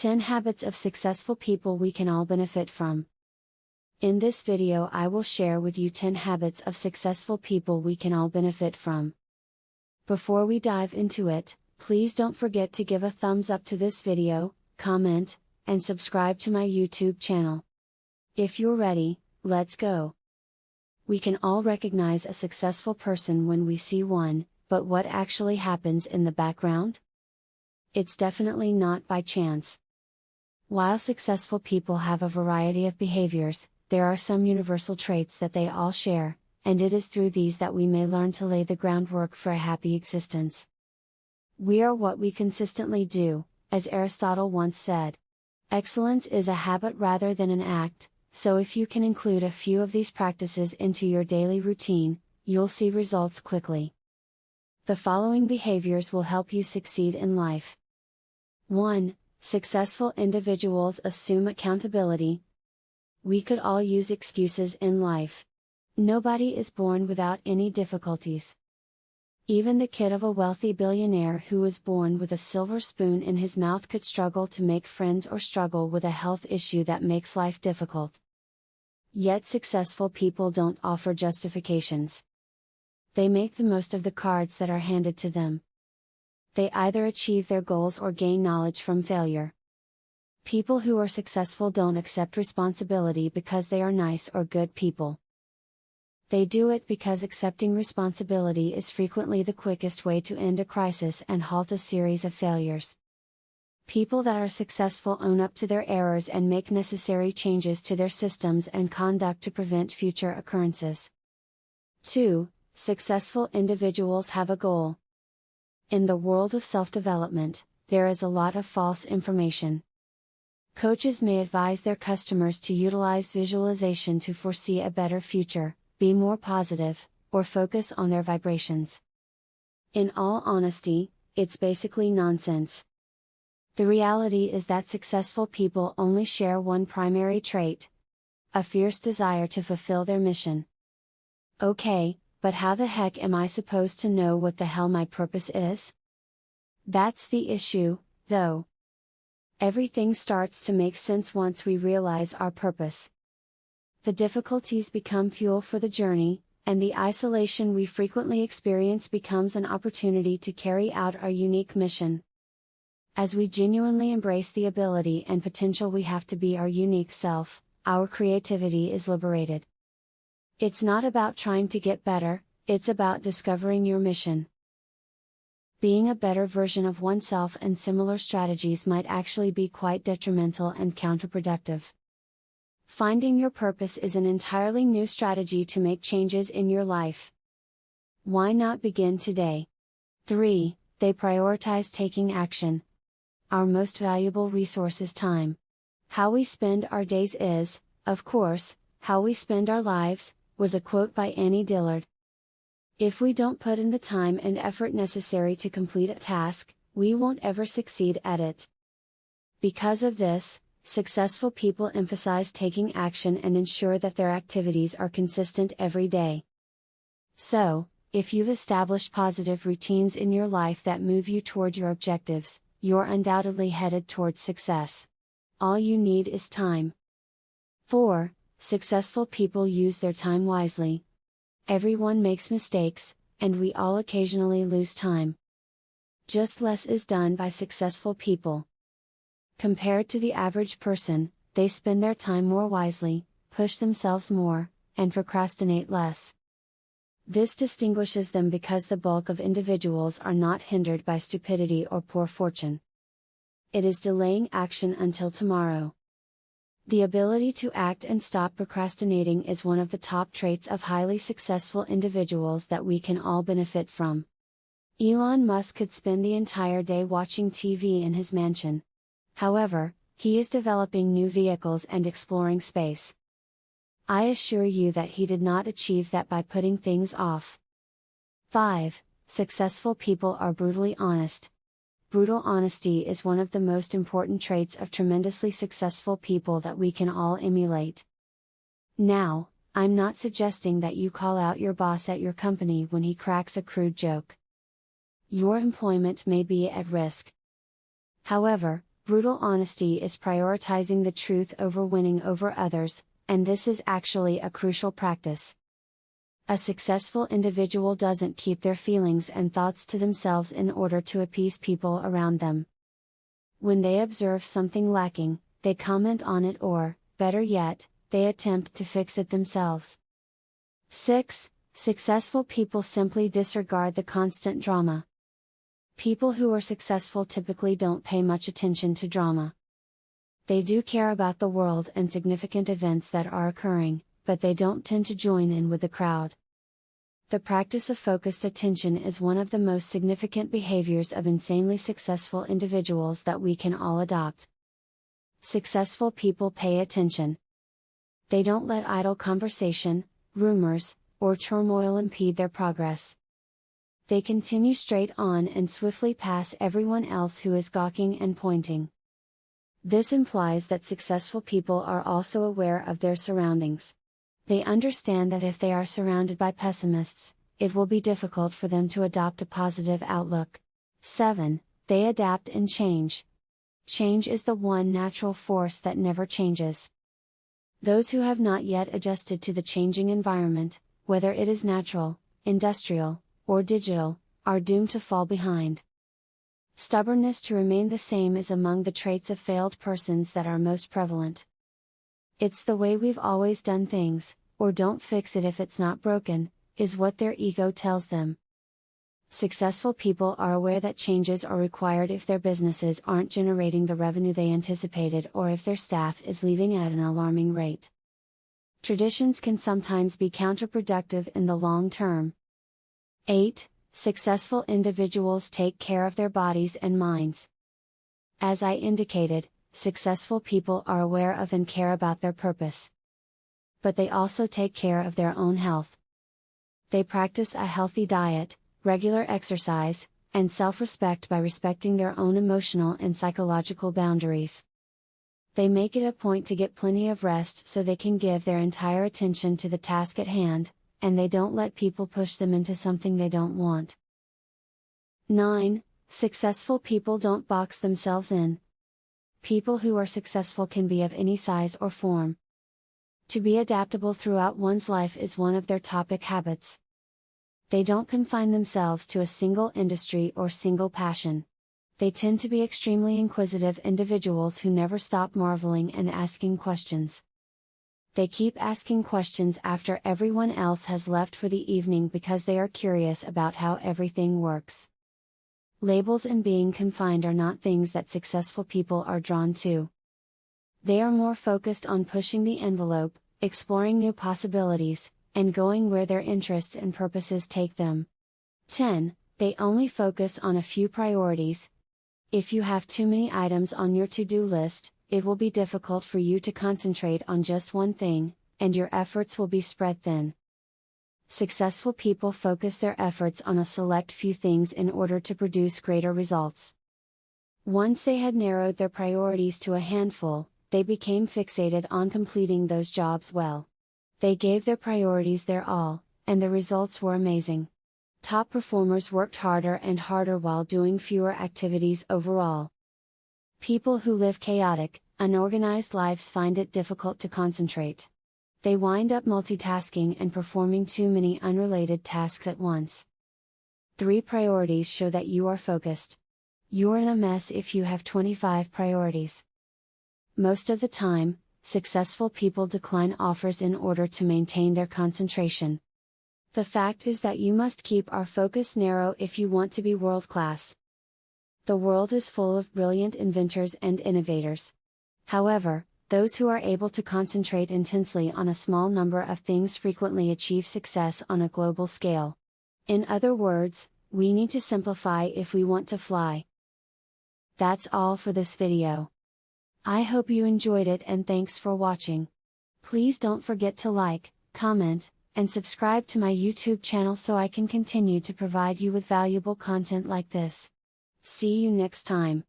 10 habits of successful people we can all benefit from. In this video I will share with you 10 habits of successful people we can all benefit from. Before we dive into it, please don't forget to give a thumbs up to this video, comment, and subscribe to my YouTube channel. If you're ready, let's go. We can all recognize a successful person when we see one, but what actually happens in the background? It's definitely not by chance. While successful people have a variety of behaviors, there are some universal traits that they all share, and it is through these that we may learn to lay the groundwork for a happy existence. We are what we consistently do, as Aristotle once said. Excellence is a habit rather than an act, so if you can include a few of these practices into your daily routine, you'll see results quickly. The following behaviors will help you succeed in life. 1. Successful individuals assume accountability. We could all use excuses in life. Nobody is born without any difficulties. Even the kid of a wealthy billionaire who was born with a silver spoon in his mouth could struggle to make friends or struggle with a health issue that makes life difficult. Yet successful people don't offer justifications. They make the most of the cards that are handed to them. They either achieve their goals or gain knowledge from failure. People who are successful don't accept responsibility because they are nice or good people. They do it because accepting responsibility is frequently the quickest way to end a crisis and halt a series of failures. People that are successful own up to their errors and make necessary changes to their systems and conduct to prevent future occurrences. 2. Successful individuals have a goal. In the world of self-development, there is a lot of false information. Coaches may advise their customers to utilize visualization to foresee a better future, be more positive, or focus on their vibrations. In all honesty, it's basically nonsense. The reality is that successful people only share one primary trait: a fierce desire to fulfill their mission. Okay, but how the heck am I supposed to know what the hell my purpose is? That's the issue, though. Everything starts to make sense once we realize our purpose. The difficulties become fuel for the journey, and the isolation we frequently experience becomes an opportunity to carry out our unique mission. As we genuinely embrace the ability and potential we have to be our unique self, our creativity is liberated. It's not about trying to get better, it's about discovering your mission. Being a better version of oneself and similar strategies might actually be quite detrimental and counterproductive. Finding your purpose is an entirely new strategy to make changes in your life. Why not begin today? 3. They prioritize taking action. Our most valuable resource is time. How we spend our days is, of course, how we spend our lives, was a quote by Annie Dillard. If we don't put in the time and effort necessary to complete a task, we won't ever succeed at it. Because of this, successful people emphasize taking action and ensure that their activities are consistent every day. So, if you've established positive routines in your life that move you toward your objectives, you're undoubtedly headed towards success. All you need is time. 4. Successful people use their time wisely. Everyone makes mistakes, and we all occasionally lose time. Just less is done by successful people. Compared to the average person, they spend their time more wisely, push themselves more, and procrastinate less. This distinguishes them because the bulk of individuals are not hindered by stupidity or poor fortune. It is delaying action until tomorrow. The ability to act and stop procrastinating is one of the top traits of highly successful individuals that we can all benefit from. Elon Musk could spend the entire day watching TV in his mansion. However, he is developing new vehicles and exploring space. I assure you that he did not achieve that by putting things off. 5. Successful people are brutally honest. Brutal honesty is one of the most important traits of tremendously successful people that we can all emulate. Now, I'm not suggesting that you call out your boss at your company when he cracks a crude joke. Your employment may be at risk. However, Brutal honesty is prioritizing the truth over winning over others, and this is actually a crucial practice. A successful individual doesn't keep their feelings and thoughts to themselves in order to appease people around them. When they observe something lacking, they comment on it or, better yet, they attempt to fix it themselves. 6. Successful people simply disregard the constant drama. People who are successful typically don't pay much attention to drama. They do care about the world and significant events that are occurring, but they don't tend to join in with the crowd. The practice of focused attention is one of the most significant behaviors of insanely successful individuals that we can all adopt. Successful people pay attention. They don't let idle conversation, rumors, or turmoil impede their progress. They continue straight on and swiftly pass everyone else who is gawking and pointing. This implies that successful people are also aware of their surroundings. They understand that if they are surrounded by pessimists, it will be difficult for them to adopt a positive outlook. 7. They adapt and change. Change is the one natural force that never changes. Those who have not yet adjusted to the changing environment, whether it is natural, industrial, or digital, are doomed to fall behind. Stubbornness to remain the same is among the traits of failed persons that are most prevalent. It's the way we've always done things, or don't fix it if it's not broken, is what their ego tells them. Successful people are aware that changes are required if their businesses aren't generating the revenue they anticipated or if their staff is leaving at an alarming rate. Traditions can sometimes be counterproductive in the long term. 8. Successful individuals take care of their bodies and minds. As I indicated, successful people are aware of and care about their purpose. But they also take care of their own health. They practice a healthy diet, regular exercise, and self-respect by respecting their own emotional and psychological boundaries. They make it a point to get plenty of rest so they can give their entire attention to the task at hand, and they don't let people push them into something they don't want. 9. Successful people don't box themselves in. People who are successful can be of any size or form. To be adaptable throughout one's life is one of their topic habits. They don't confine themselves to a single industry or single passion. They tend to be extremely inquisitive individuals who never stop marveling and asking questions. They keep asking questions after everyone else has left for the evening because they are curious about how everything works. Labels and being confined are not things that successful people are drawn to. They are more focused on pushing the envelope, exploring new possibilities, and going where their interests and purposes take them. 10. They only focus on a few priorities. If you have too many items on your to-do list, it will be difficult for you to concentrate on just one thing, and your efforts will be spread thin. Successful people focus their efforts on a select few things in order to produce greater results. Once they had narrowed their priorities to a handful, they became fixated on completing those jobs well. They gave their priorities their all, and the results were amazing. Top performers worked harder and harder while doing fewer activities overall. People who live chaotic, unorganized lives find it difficult to concentrate. They wind up multitasking and performing too many unrelated tasks at once. 3 priorities show that you are focused. You're in a mess if you have 25 priorities. Most of the time, successful people decline offers in order to maintain their concentration. The fact is that you must keep our focus narrow if you want to be world-class. The world is full of brilliant inventors and innovators. However, those who are able to concentrate intensely on a small number of things frequently achieve success on a global scale. In other words, we need to simplify if we want to fly. That's all for this video. I hope you enjoyed it and thanks for watching. Please don't forget to like, comment, and subscribe to my YouTube channel so I can continue to provide you with valuable content like this. See you next time.